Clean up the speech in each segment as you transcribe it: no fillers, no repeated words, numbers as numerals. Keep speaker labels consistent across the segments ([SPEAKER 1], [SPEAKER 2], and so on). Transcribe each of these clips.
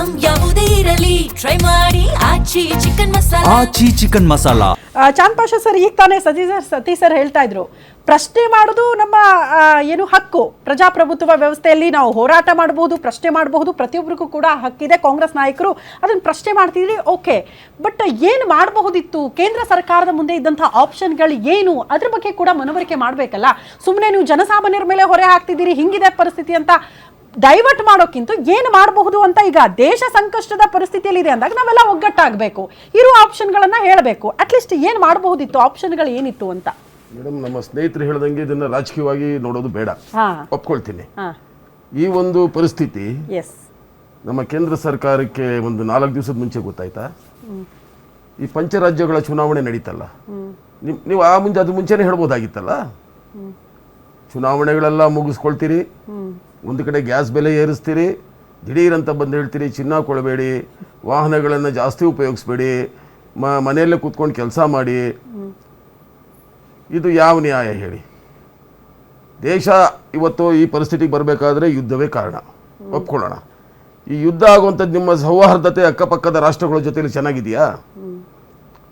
[SPEAKER 1] Item ಯಾವುದೇ ಇರಲಿ try ಮಾಡಿ ಆಚಿ ಚಿಕನ್ ಮಸಾಲಾ.
[SPEAKER 2] ಆಚಿ ಚಿಕನ್ ಮಸಾಲಾ.
[SPEAKER 3] ಚಾಂದ್ ಪಾಷಾ ಸರ್ ಈಗ ತಾನೇ ಸತೀಶ್ ಸರ್ ಹೇಳ್ತಾ ಇದ್ರು, ಪ್ರಶ್ನೆ ಮಾಡೋದು ನಮ್ಮ ಏನು ಹಕ್ಕು, ಪ್ರಜಾಪ್ರಭುತ್ವ ವ್ಯವಸ್ಥೆಯಲ್ಲಿ ನಾವು ಹೋರಾಟ ಮಾಡಬಹುದು, ಪ್ರಶ್ನೆ ಮಾಡಬಹುದು, ಪ್ರತಿಯೊಬ್ಬರಿಗೂ ಕೂಡ ಹಕ್ಕಿದೆ. ಕಾಂಗ್ರೆಸ್ ನಾಯಕರು ಅದನ್ನು ಪ್ರಶ್ನೆ ಮಾಡ್ತಿದ್ರಿ, ಓಕೆ, ಬಟ್ ಏನು ಮಾಡಬಹುದಿತ್ತು? ಕೇಂದ್ರ ಸರ್ಕಾರದ ಮುಂದೆ ಇದ್ದಂತಹ ಆಪ್ಷನ್ಗಳು ಏನು, ಅದ್ರ ಬಗ್ಗೆ ಕೂಡ ಮನವರಿಕೆ ಮಾಡಬೇಕಲ್ಲ. ಸುಮ್ಮನೆ ನೀವು ಜನಸಾಮಾನ್ಯರ ಮೇಲೆ ಹೊರೆ ಹಾಕ್ತಿದ್ದೀರಿ, ಹಿಂಗಿದೆ ಪರಿಸ್ಥಿತಿ ಅಂತ ಡೈವರ್ಟ್ ಮಾಡೋಕ್ಕಿಂತ ಏನು ಮಾಡಬಹುದು ಅಂತ, ಈಗ ದೇಶ ಸಂಕಷ್ಟದ ಪರಿಸ್ಥಿತಿಯಲ್ಲಿ ಇದೆ ಅಂದಾಗ ನಾವೆಲ್ಲ ಒಗ್ಗಟ್ಟಾಗಬೇಕು, ಇರುವ ಆಪ್ಷನ್ಗಳನ್ನ ಹೇಳಬೇಕು. ಅಟ್ಲೀಸ್ಟ್ ಏನು ಮಾಡಬಹುದಿತ್ತು, ಆಪ್ಷನ್ಗಳು ಏನಿತ್ತು ಅಂತ.
[SPEAKER 4] ಮೇಡಮ್, ನಮ್ಮ ಸ್ನೇಹಿತರು ಹೇಳ್ದಂಗೆ ಇದನ್ನ ರಾಜಕೀಯವಾಗಿ ನೋಡೋದು ಬೇಡ, ಒಪ್ಕೊಳ್ತೀನಿ. ಈ ಒಂದು ಪರಿಸ್ಥಿತಿ ನಮ್ಮ ಕೇಂದ್ರ ಸರ್ಕಾರಕ್ಕೆ ಒಂದು 4 ದಿವಸದ ಮುಂಚೆ ಗೊತ್ತಾಯ್ತಾ? ಈ ಪಂಚರಾಜ್ಯಗಳ ಚುನಾವಣೆ ನಡೀತಲ್ಲ, ನೀವು ಅದು ಮುಂಚೆನೆ ಹೇಳ್ಬೋದಾಗಿತ್ತಲ್ಲ. ಚುನಾವಣೆಗಳೆಲ್ಲ ಮುಗಿಸ್ಕೊಳ್ತೀರಿ, ಒಂದು ಕಡೆ ಗ್ಯಾಸ್ ಬೆಲೆ ಏರಿಸ್ತೀರಿ, ದಿಢೀರಂತ ಬಂದು ಹೇಳ್ತೀರಿ ಚಿನ್ನ ಕೊಡಬೇಡಿ, ವಾಹನಗಳನ್ನು ಜಾಸ್ತಿ ಉಪಯೋಗಿಸ್ಬೇಡಿ, ಮನೆಯಲ್ಲೇ ಕೂತ್ಕೊಂಡು ಕೆಲಸ ಮಾಡಿ. ಇದು ಯಾವ ನ್ಯಾಯ ಹೇಳಿ? ದೇಶ ಇವತ್ತು ಈ ಪರಿಸ್ಥಿತಿಗೆ ಬರಬೇಕಾದ್ರೆ ಯುದ್ಧವೇ ಕಾರಣ, ಒಪ್ಕೊಳ್ಳೋಣ. ಈ ಯುದ್ಧ ಆಗುವಂಥದ್ದು ನಿಮ್ಮ ಸೌಹಾರ್ದತೆ ಅಕ್ಕಪಕ್ಕದ ರಾಷ್ಟ್ರಗಳ ಜೊತೆಲಿ ಚೆನ್ನಾಗಿದೆಯಾ?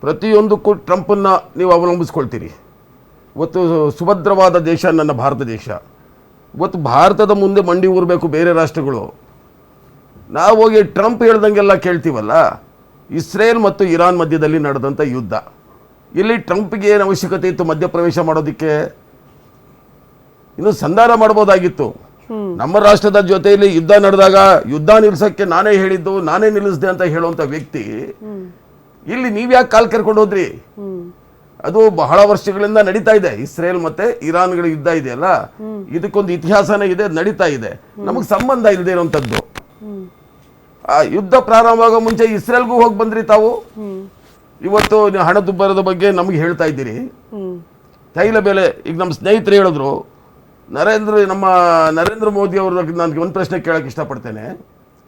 [SPEAKER 4] ಪ್ರತಿಯೊಂದಕ್ಕೂ ಟ್ರಂಪನ್ನು ನೀವು ಅವಲಂಬಿಸ್ಕೊಳ್ತೀರಿ. ಇವತ್ತು ಸುಭದ್ರವಾದ ದೇಶ ನನ್ನ ಭಾರತ ದೇಶ. ಇವತ್ತು ಭಾರತದ ಮುಂದೆ ಮಂಡಿ ಊರಬೇಕು ಬೇರೆ ರಾಷ್ಟ್ರಗಳು. ನಾವು ಹೋಗಿ ಟ್ರಂಪ್ ಹೇಳ್ದಂಗೆಲ್ಲ ಕೇಳ್ತೀವಲ್ಲ. ಇಸ್ರೇಲ್ ಮತ್ತು ಇರಾನ್ ಮಧ್ಯದಲ್ಲಿ ನಡೆದಂಥ ಯುದ್ಧ, ಇಲ್ಲಿ ಟ್ರಂಪ್ಗೆ ಏನು ಅವಶ್ಯಕತೆ ಇತ್ತು ಮಧ್ಯಪ್ರವೇಶ ಮಾಡೋದಕ್ಕೆ? ಇನ್ನು ಸಂಧಾನ ಮಾಡ್ಬೋದಾಗಿತ್ತು. ನಮ್ಮ ರಾಷ್ಟ್ರದ ಜೊತೆಯಲ್ಲಿ ಯುದ್ಧ ನಡೆದಾಗ ಯುದ್ಧ ನಿಲ್ಸಕ್ಕೆ ನಾನೇ ಹೇಳಿದ್ದು, ನಾನೇ ನಿಲ್ಲಿಸಿದೆ ಅಂತ ಹೇಳುವಂಥ ವ್ಯಕ್ತಿ ಇಲ್ಲಿ ನೀವ್ಯಾಕೆ ಕಾಲ್ ಕರ್ಕೊಂಡು ಹೋದ್ರಿ? ಅದು ಬಹಳ ವರ್ಷಗಳಿಂದ ನಡೀತಾ ಇದೆ. ಇಸ್ರೇಲ್ ಮತ್ತೆ ಇರಾನ್ಗಳ ಯುದ್ಧ ಇದೆಯಲ್ಲ, ಇದಕ್ಕೊಂದು ಇತಿಹಾಸನೇ ಇದೆ, ನಡೀತಾ ಇದೆ. ನಮಗೆ ಸಂಬಂಧ ಇಲ್ಲದೆ ಇರುವಂತದ್ದು. ಆ ಯುದ್ಧ ಪ್ರಾರಂಭ ಆಗೋ ಮುಂಚೆ ಇಸ್ರೇಲ್ಗೂ ಹೋಗಿ ಬಂದ್ರಿ ತಾವು. ಇವತ್ತು ಹಣದುಬ್ಬರದ ಬಗ್ಗೆ ನಮಗೆ ಹೇಳ್ತಾ ಇದ್ದೀರಿ. ತೈಲ ಬೆಲೆ, ಈಗ ನಮ್ಮ ಸ್ನೇಹಿತರು ಹೇಳಿದ್ರು, ನಮ್ಮ ನರೇಂದ್ರ ಮೋದಿ ಅವರು, ನನಗೆ ಒಂದು ಪ್ರಶ್ನೆ ಕೇಳಕ್ಕೆ ಇಷ್ಟಪಡ್ತೇನೆ.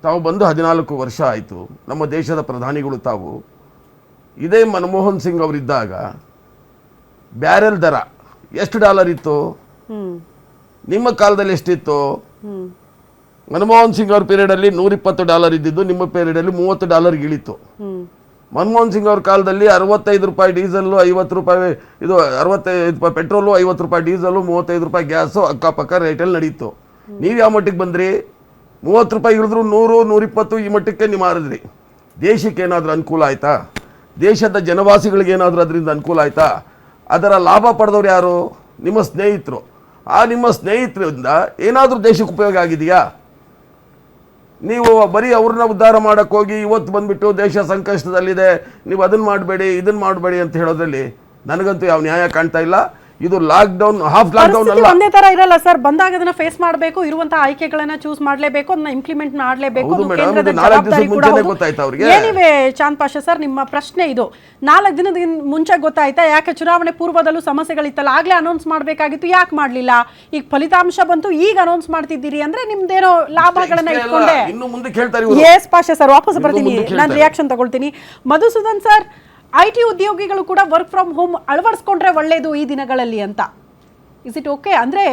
[SPEAKER 4] ತಾವು ಬಂದು 14 ವರ್ಷ ಆಯಿತು, ನಮ್ಮ ದೇಶದ ಪ್ರಧಾನಿಗಳು ತಾವು. ಇದೇ ಮನಮೋಹನ್ ಸಿಂಗ್ ಅವರಿದ್ದಾಗ ಬ್ಯಾರೆಲ್ ದರ ಎಷ್ಟು ಡಾಲರ್ ಇತ್ತು? ನಿಮ್ಮ ಕಾಲದಲ್ಲಿ ಎಷ್ಟಿತ್ತು? ಮನಮೋಹನ್ ಸಿಂಗ್ ಅವ್ರ ಪೀರಿಯಡಲ್ಲಿ $120 ಇದ್ದಿದ್ದು ನಿಮ್ಮ ಪೀರಿಯಡಲ್ಲಿ $30 ಇಳಿತು. ಮನಮೋಹನ್ ಸಿಂಗ್ ಅವ್ರ ಕಾಲದಲ್ಲಿ ₹65 ಡೀಸೆಲ್ಲು, ₹50 ಇದು 65 ಪೆಟ್ರೋಲು, ₹50 ಡೀಸೆಲ್ಲು, ₹35 ಗ್ಯಾಸು ಅಕ್ಕಪಕ್ಕ ರೇಟಲ್ಲಿ ನಡೀತು. ನೀವು ಯಾವ ಮಟ್ಟಿಗೆ ಬಂದ್ರಿ? ₹30 ಇಳಿದ್ರು 100, 120 ಈ ಮಟ್ಟಕ್ಕೆ ನೀವು ಮಾರಿದ್ರಿ. ದೇಶಕ್ಕೆ ಏನಾದರೂ ಅನುಕೂಲ ಆಯ್ತಾ? ದೇಶದ ಜನವಾಸಿಗಳಿಗೆ ಏನಾದರೂ ಅದರಿಂದ ಅನುಕೂಲ ಆಯ್ತಾ? ಅದರ ಲಾಭ ಪಡೆದವ್ರು ಯಾರು? ನಿಮ್ಮ ಸ್ನೇಹಿತರು. ಆ ನಿಮ್ಮ ಸ್ನೇಹಿತರಿಂದ ಏನಾದರೂ ದೇಶಕ್ಕೆ ಉಪಯೋಗ ಆಗಿದೆಯಾ? ನೀವು ಬರೀ ಅವ್ರನ್ನ ಉದ್ಧಾರ ಮಾಡೋಕ್ಕೆ ಹೋಗಿ ಇವತ್ತು ಬಂದುಬಿಟ್ಟು ದೇಶ ಸಂಕಷ್ಟದಲ್ಲಿದೆ, ನೀವು ಅದನ್ನು ಮಾಡಬೇಡಿ ಇದನ್ನು ಮಾಡಬೇಡಿ ಅಂತ ಹೇಳೋದ್ರಲ್ಲಿ ನನಗಂತೂ ಯಾವ ನ್ಯಾಯ ಕಾಣ್ತಾ ಇಲ್ಲ. ಇದು ಲಾಕ್ಡೌನ್, ಹಾಫ್ ಲಾಕ್ಡೌನ್ ಅಲ್ಲ.
[SPEAKER 3] ಒಂದೇ ತರ ಇರಲ್ಲ ಸರ್. ಬಂದಾಗ ಅದನ್ನ ಫೇಸ್ ಮಾಡಬೇಕು, ಇರುವಂತಹ ಆಯ್ಕೆಗಳನ್ನ ಚೂಸ್ ಮಾಡಲೇಬೇಕು, ಅದನ್ನ ಇಂಪ್ಲಿಮೆಂಟ್ ಮಾಡಲೇಬೇಕು. ಏನಿವೆ ಚಾಂದ್ ಪಾಷಾ ಸರ್, ನಿಮ್ಮ ಪ್ರಶ್ನೆ ಇದು. 4 ದಿನದ ಮುಂಚೆ ಗೊತ್ತಾಯ್ತಾ? ಯಾಕೆ ಚುನಾವಣೆ ಪೂರ್ವದಲ್ಲೂ ಸಮಸ್ಯೆಗಳಿತ್ತಲ್ಲ, ಆಗ್ಲೇ ಅನೌನ್ಸ್ ಮಾಡಬೇಕಾಗಿತ್ತು, ಯಾಕೆ ಮಾಡಲಿಲ್ಲ? ಈಗ ಫಲಿತಾಂಶ ಬಂತು, ಈಗ ಅನೌನ್ಸ್ ಮಾಡ್ತಿದ್ದೀರಿ ಅಂದ್ರೆ ನಿಮ್ದೇನೋ ಲಾಭಗಳನ್ನ ಇಟ್ಕೊಂಡೆ. ಎಸ್ ಪಾಷಾ ಸರ್, ವಾಪಸ್ ಬರ್ತೀನಿ, ನಾನು ರಿಯಾಕ್ಷನ್ ತಗೊಳ್ತೀನಿ. ಮಧುಸೂದನ್ ಸರ್, IT ಉದ್ಯೋಗಿಗಳು ಕೂಡ ವರ್ಕ್ ಫ್ರಮ್ ಹೋಮ್ ಅಳವಡಿಸ್ಕೊಂಡ್ರೆ ಒಳ್ಳೇದು ಈ ದಿನಗಳಲ್ಲಿ ಅಂತ. ಇಸ್ ಇಟ್ ಓಕೆ ಅಂದ್ರೆ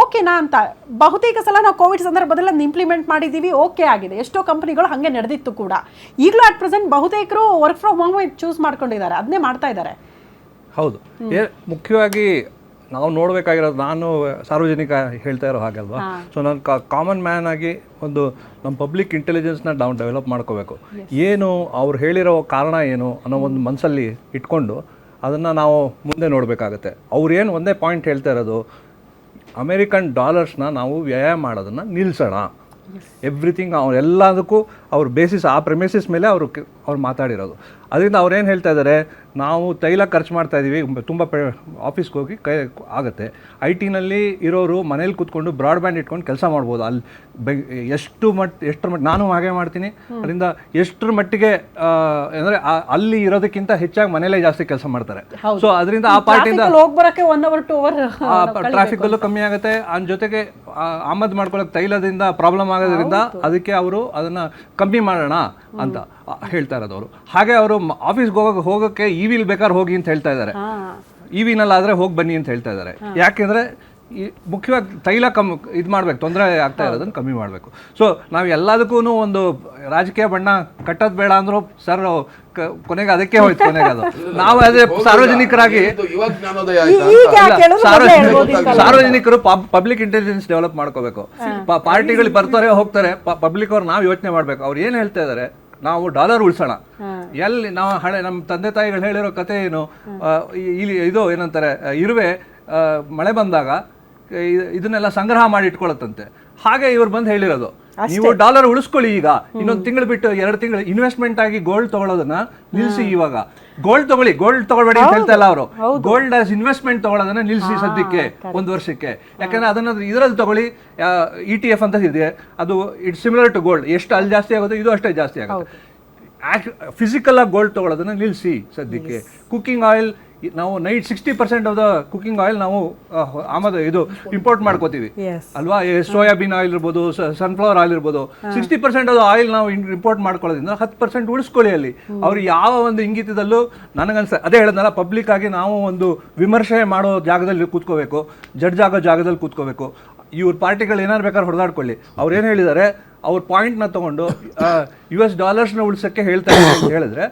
[SPEAKER 3] ಓಕೆನಾ ಅಂತ? ಬಹುತೇಕ ಸಲ ನಾವು ಕೋವಿಡ್ ಸಂದರ್ಭದಲ್ಲಿ ಅದನ್ನ ಇಂಪ್ಲಿಮೆಂಟ್ ಮಾಡಿದ್ದೀವಿ, ಓಕೆ ಆಗಿದೆ. ಎಷ್ಟೋ ಕಂಪನಿಗಳು ಹಾಗೆ ನಡೆದಿತ್ತು ಕೂಡ. ಈಗಲೂ ಅಟ್ ಪ್ರೆಸೆಂಟ್ ಬಹುತೇಕರು ವರ್ಕ್ ಫ್ರಮ್ ಹೋಮ್ ಚೂಸ್ ಮಾಡ್ಕೊಂಡಿದ್ದಾರೆ, ಅದನ್ನೇ ಮಾಡ್ತಾ ಇದ್ದಾರೆ.
[SPEAKER 5] ಹೌದು, ಮುಖ್ಯವಾಗಿ ನಾವು ನೋಡಬೇಕಾಗಿರೋದು, ನಾನು ಸಾರ್ವಜನಿಕ ಹೇಳ್ತಾ ಇರೋ ಹಾಗಲ್ವಾ. ಸೊ ನಾನು ಕಾಮನ್ ಮ್ಯಾನ್ ಆಗಿ ಒಂದು ನಮ್ಮ ಪಬ್ಲಿಕ್ ಇಂಟೆಲಿಜೆನ್ಸ್ನ ನಾವು ಡೆವಲಪ್ ಮಾಡ್ಕೋಬೇಕು. ಏನು ಅವ್ರು ಹೇಳಿರೋ ಕಾರಣ ಏನು ಅನ್ನೋ ಒಂದು ಮನಸ್ಸಲ್ಲಿ ಇಟ್ಕೊಂಡು ಅದನ್ನು ನಾವು ಮುಂದೆ ನೋಡಬೇಕಾಗತ್ತೆ. ಅವ್ರೇನು ಒಂದೇ ಪಾಯಿಂಟ್ ಹೇಳ್ತಾ ಇರೋದು, ಅಮೇರಿಕನ್ ಡಾಲರ್ಸ್ನ ನಾವು ವ್ಯಯ ಮಾಡೋದನ್ನು ನಿಲ್ಲಿಸೋಣ. ಎವ್ರಿಥಿಂಗ್ ಎಲ್ಲದಕ್ಕೂ ಅವ್ರ ಬೇಸಿಸ್, ಆ ಪ್ರೆಮಿಸಿಸ್ ಮೇಲೆ ಅವ್ರು ಮಾತಾಡಿರೋದು. ಅದರಿಂದ ಅವ್ರೇನು ಹೇಳ್ತಾ ಇದ್ದಾರೆ, ನಾವು ತೈಲ ಖರ್ಚು ಮಾಡ್ತಾ ಇದ್ದೀವಿ, ತುಂಬ ಆಫೀಸ್ಗೆ ಹೋಗಿ ಆಗುತ್ತೆ. IT ನಲ್ಲಿ ಇರೋರು ಮನೇಲಿ ಕೂತ್ಕೊಂಡು ಬ್ರಾಡ್ಬ್ಯಾಂಡ್ ಇಟ್ಕೊಂಡು ಕೆಲಸ ಮಾಡ್ಬೋದು. ಅಲ್ಲಿ ಎಷ್ಟರ ಮಟ್ಟಿಗೆ ನಾನು ಹಾಗೆ ಮಾಡ್ತೀನಿ. ಅದರಿಂದ ಎಷ್ಟರ ಮಟ್ಟಿಗೆ ಅಂದರೆ ಅಲ್ಲಿ ಇರೋದಕ್ಕಿಂತ ಹೆಚ್ಚಾಗಿ ಮನೇಲೇ ಜಾಸ್ತಿ ಕೆಲಸ ಮಾಡ್ತಾರೆ. ಸೊ ಅದರಿಂದ ಆ ಪಾರ್ಟಿಯಿಂದ ಟ್ರಾಫಿಕಲ್ಲೂ ಕಮ್ಮಿ ಆಗುತ್ತೆ. ಅದ್ರ ಜೊತೆಗೆ ಆಮದು ಮಾಡ್ಕೊಳ್ಳೋಕೆ ತೈಲದಿಂದ ಪ್ರಾಬ್ಲಮ್ ಆಗೋದ್ರಿಂದ ಅದಕ್ಕೆ ಅವರು ಅದನ್ನು ಕಮ್ಮಿ ಮಾಡೋಣ ಅಂತ ಹೇಳ್ತಾ ಇರೋದು ಅವರು. ಹಾಗೆ ಅವರು ಆಫೀಸ್ಗೆ ಹೋಗೋಕ್ಕೆ EV ಬೇಕಾದ್ರೆ ಹೋಗಿ ಅಂತ ಹೇಳ್ತಾ ಇದ್ದಾರೆ. EV ನಲ್ಲಾದರೆ ಹೋಗಿ ಬನ್ನಿ ಅಂತ ಹೇಳ್ತಾ ಇದ್ದಾರೆ. ಯಾಕೆಂದರೆ ಈ ಮುಖ್ಯವಾಗಿ ತೈಲ ಇದು ಮಾಡ್ಬೇಕು, ತೊಂದರೆ ಆಗ್ತಾ ಇರೋದನ್ನು ಕಮ್ಮಿ ಮಾಡಬೇಕು. ಸೊ ನಾವು ಎಲ್ಲದಕ್ಕೂ ಒಂದು ರಾಜಕೀಯ ಬಣ್ಣ ಕಟ್ಟೋದು ಬೇಡ ಅಂದ್ರು ಸರ್ ಕೊನೆಗೆ ಅದಕ್ಕೆ ಹೋಯ್ತು. ಕೊನೆಗೆ ಅದು ನಾವು ಅದೇ ಸಾರ್ವಜನಿಕರಾಗಿ
[SPEAKER 4] ಇವಾಗ ಜ್ಞಾನೋದಯ ಆಯ್ತಾ
[SPEAKER 3] ಈಗ
[SPEAKER 4] ಅಂತ?
[SPEAKER 3] ಯಾಕೆ ಹೇಳೋದು ಮೊದ್ಲೇ ಹೇಳ್ಬೋದಿತ್ತಲ್ಲ.
[SPEAKER 5] ಸಾರ್ವಜನಿಕರು ಪಬ್ಲಿಕ್ ಇಂಟೆಲಿಜೆನ್ಸ್ ಡೆವಲಪ್ ಮಾಡ್ಕೋಬೇಕು. ಪಾರ್ಟಿಗಳು ಬರ್ತಾರೆ ಹೋಗ್ತಾರೆ, ಪಬ್ಲಿಕ್ ಅವ್ರು ನಾವು ಯೋಚನೆ ಮಾಡ್ಬೇಕು ಅವ್ರು ಏನ್ ಹೇಳ್ತಾ ಇದಾರೆ. ನಾವು ಡಾಲರ್ ಉಳಿಸೋಣ, ಎಲ್ಲಿ ನಾವು ನಮ್ಮ ತಂದೆ ತಾಯಿಗಳು ಹೇಳಿರೋ ಕತೆ ಏನು, ಇಲ್ಲಿ ಇದು ಏನಂತಾರೆ ಇರುವೆ ಮಳೆ ಬಂದಾಗ ಇದನ್ನೆಲ್ಲ ಸಂಗ್ರಹ ಮಾಡಿ ಇಟ್ಕೊಳತ್ತಂತೆ. ಹಾಗೆ ಇವ್ರು ಬಂದು ಹೇಳಿರೋದು ನೀವು ಡಾಲರ್ ಉಳಿಸ್ಕೊಳ್ಳಿ, ಈಗ ಇನ್ನೊಂದು ತಿಂಗಳು ಬಿಟ್ಟು 2 ತಿಂಗಳು ಇನ್ವೆಸ್ಟ್ಮೆಂಟ್ ಆಗಿ ಗೋಲ್ಡ್ ತಗೊಳ್ಳೋದನ್ನ ನಿಲ್ಸಿ. ಇವಾಗ ಗೋಲ್ಡ್ ತಗೊಳ್ಳಿ, ಗೋಲ್ಡ್ ತಗೊಳ್ಬೇಡಿ ಅಂತ ಹೇಳ್ತಾ ಇಲ್ಲ ಅವರು. ಗೋಲ್ಡ್ ಆಸ್ ಇನ್ವೆಸ್ಟ್ಮೆಂಟ್ ತಗೊಳ್ಳೋದನ್ನ ನಿಲ್ಸಿ ಸದ್ಯಕ್ಕೆ 1 ವರ್ಷಕ್ಕೆ. ಯಾಕಂದ್ರೆ ಅದನ್ನ ಇದರಲ್ಲಿ ತಗೊಳ್ಳಿ, ETF ಅಂತ ಇದೆ, ಅದು ಇಟ್ಸ್ ಸಿಮಿಲರ್ ಟು ಗೋಲ್ಡ್. ಎಷ್ಟು ಅಲ್ಲಿ ಜಾಸ್ತಿ ಆಗುತ್ತೆ ಇದು ಅಷ್ಟೇ ಜಾಸ್ತಿ ಆಗುತ್ತೆ. ಫಿಸಿಕಲ್ ಆಗಿ ಗೋಲ್ಡ್ ತಗೊಳ್ಳೋದನ್ನ ನಿಲ್ಸಿ ಸದ್ಯಕ್ಕೆ. ಕುಕಿಂಗ್ ಆಯಿಲ್ ನಾವು 60% ಆಫ್ ದ ಕುಕಿಂಗ್ ಆಯಿಲ್ ನಾವು ಆಮದು ಇದು ಇಂಪೋರ್ಟ್ ಮಾಡ್ಕೋತೀವಿ ಅಲ್ವಾ. ಸೋಯಾಬೀನ್ ಆಯಿಲ್ ಇರ್ಬೋದು, ಸನ್ಫ್ಲವರ್ ಆಯಿಲ್ ಇರ್ಬೋದು, 60% ಆಫ್ ಆಯಿಲ್ ನಾವು ಇಂಪೋರ್ಟ್ ಮಾಡ್ಕೊಳ್ಳೋದ್ರಿಂದ 10% ಉಳಿಸ್ಕೊಳ್ಳಿ ಅಲ್ಲಿ. ಅವ್ರು ಯಾವ ಒಂದು ಇಂಗಿತದಲ್ಲೂ ನನಗನ್ಸ ಅದೇ ಹೇಳಿದ್ನಲ್ಲ, ಪಬ್ಲಿಕ್ ಆಗಿ ನಾವು ಒಂದು ವಿಮರ್ಶೆ ಮಾಡೋ ಜಾಗದಲ್ಲಿ ಕೂತ್ಕೋಬೇಕು, ಜಡ್ಜ್ ಆಗೋ ಜಾಗದಲ್ಲಿ ಕೂತ್ಕೋಬೇಕು. ಇವ್ರ ಪಾರ್ಟಿಗಳು ಏನಾರು ಬೇಕಾದ್ರೆ ಹೊಡೆದಾಡ್ಕೊಳ್ಳಿ. ಅವ್ರು ಏನು ಹೇಳಿದ್ದಾರೆ, ಅವ್ರ ಪಾಯಿಂಟ್ನ ತಗೊಂಡು US ಡಾಲರ್ಸ್ನ ಉಳಿಸೋಕ್ಕೆ ಹೇಳ್ತಾರೆ ಅಂತ ಹೇಳಿದ್ರೆ,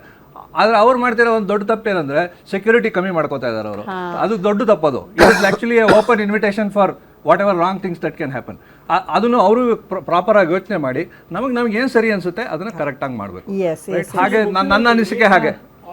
[SPEAKER 5] ಆದ್ರೆ ಅವ್ರು ಮಾಡ್ತಿರೋ ಒಂದು ದೊಡ್ಡ ತಪ್ಪೇನಂದ್ರೆ ಸೆಕ್ಯೂರಿಟಿ ಕಮ್ಮಿ ಮಾಡ್ಕೋತಾ ಇದ್ದಾರೆ ಅವರು. ಅದು ದೊಡ್ಡ ತಪ್ಪದು. It is actually open invitation for what ever wrong things that can happen. ಅದನ್ನು ಅವರು ಪ್ರಾಪರ್ ಆಗಿ ಯೋಚನೆ ಮಾಡಿ ನಮಗೆ ಏನು ಸರಿ ಅನ್ಸುತ್ತೆ ಅದನ್ನ ಕರೆಕ್ಟ್ ಆಗಿ ಮಾಡಬೇಕು. ಹಾಗೆ ನನ್ನ ಅನಿಸಿಕೆ ಹಾಗೆ.